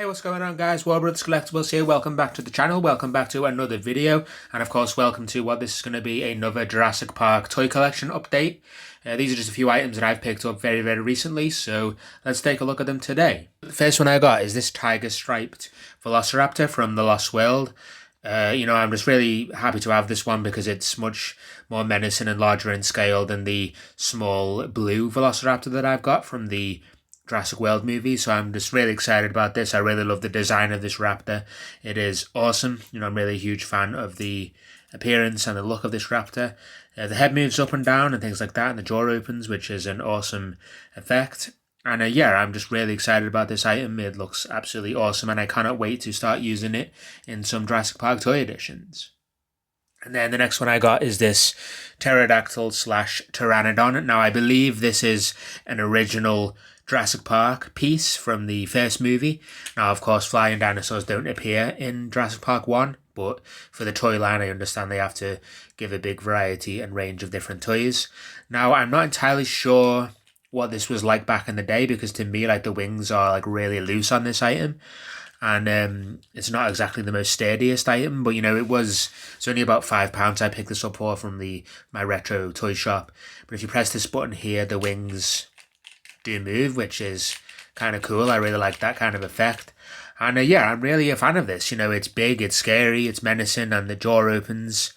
What's going on, guys? Warbrothers Collectibles here. Welcome back to the channel. Welcome back to another video. And of course, welcome to what this is going to be another Jurassic Park Toy Collection update. These are just a few items that I've picked up very recently, so let's take a look at them today. The first one I got is this tiger-striped Velociraptor from the Lost World. I'm just really happy to have this one because it's much more menacing and larger in scale than the small blue Velociraptor that I've got from the Jurassic World movie, so I'm just really excited about this. I really love the design of this raptor. It is awesome. I'm really a huge fan of the appearance and the look of this raptor. The head moves up and down and things like that, and the jaw opens, which is an awesome effect. And I'm just really excited about this item. It looks absolutely awesome, and I cannot wait to start using it in some Jurassic Park toy editions. And then the next one I got is this Pterodactyl / Pteranodon. Now, I believe this is an original Jurassic Park piece from the first movie. Now, of course, flying dinosaurs don't appear in Jurassic Park 1, but for the toy line, I understand they have to give a big variety and range of different toys. Now, I'm not entirely sure what this was like back in the day, because to me, the wings are really loose on this item. And it's not exactly the most sturdiest item, but it's only about £5 I picked this up for from my retro toy shop. But if you press this button here, the wings do move, which is kind of cool. I really like that kind of effect. And I'm really a fan of this. It's big, it's scary, it's menacing, and the jaw opens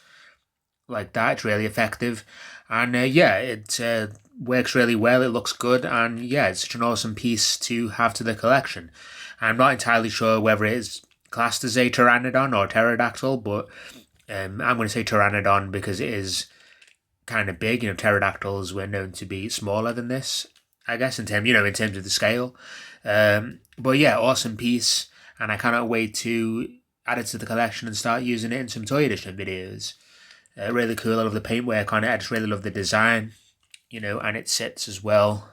like that. It's really effective. And it works really well. It looks good, and it's such an awesome piece to have to the collection. I'm not entirely sure whether it is classed as a Pteranodon or pterodactyl, but I'm going to say Pteranodon because it is kind of big. Pterodactyls were known to be smaller than this, I guess, in terms of the scale. Awesome piece, and I cannot wait to add it to the collection and start using it in some toy edition videos. Really cool. I love the paintwork on it. I just really love the design, and it sits as well.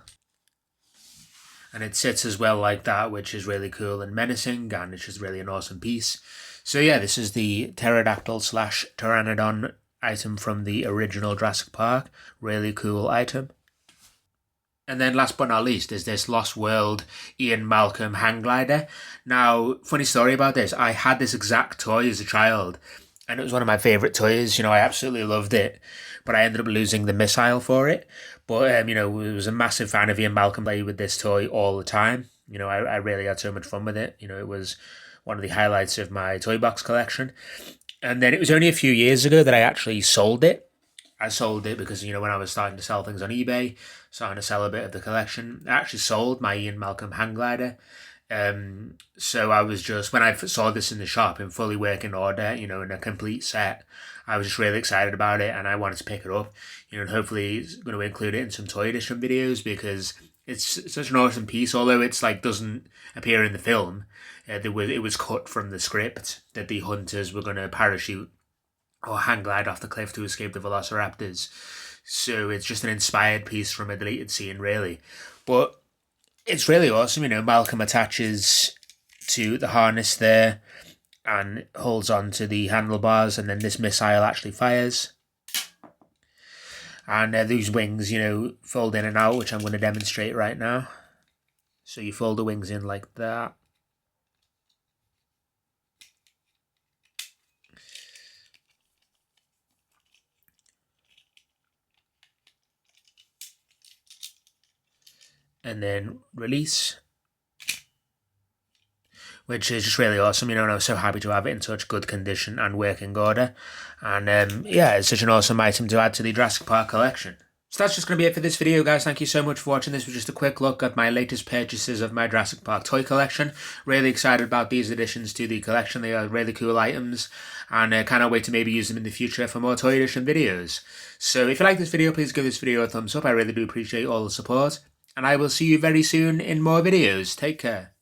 And it sits as well like that, which is really cool and menacing, and it's just really an awesome piece. So this is the Pterodactyl / Pteranodon item from the original Jurassic Park. Really cool item. And then last but not least is this Lost World Ian Malcom hang glider. Now, funny story about this, I had this exact toy as a child, and it was one of my favourite toys. I absolutely loved it, but I ended up losing the missile for it. But, I was a massive fan of Ian Malcom. Played with this toy all the time. I really had so much fun with it. It was one of the highlights of my toy box collection. And then it was only a few years ago that I actually sold it. I sold it because, when I was starting to sell things on eBay, starting to sell a bit of the collection, I actually sold my Ian Malcom hang glider. So I was just, when I saw this in the shop in fully working order, in a complete set, I was just really excited about it, and I wanted to pick it up, and hopefully going to include it in some toy edition videos because it's such an awesome piece. Although it's doesn't appear in the film, it was cut from the script that the hunters were going to parachute or hang glide off the cliff to escape the velociraptors. So it's just an inspired piece from a deleted scene, really. But it's really awesome. Malcom attaches to the harness there and holds on to the handlebars, and then this missile actually fires. And these wings, fold in and out, which I'm going to demonstrate right now. So you fold the wings in like that. And then release, which is just really awesome, and I was so happy to have it in such good condition and working order. And it's such an awesome item to add to the Jurassic Park collection. So that's just going to be it for this video, guys. Thank you so much for watching. This was just a quick look at my latest purchases of my Jurassic Park toy collection. Really excited about these additions to the collection. They are really cool items, and cannot wait to maybe use them in the future for more toy edition videos. So if you like this video, please give this video a thumbs up. I really do appreciate all the support. And I will see you very soon in more videos. Take care.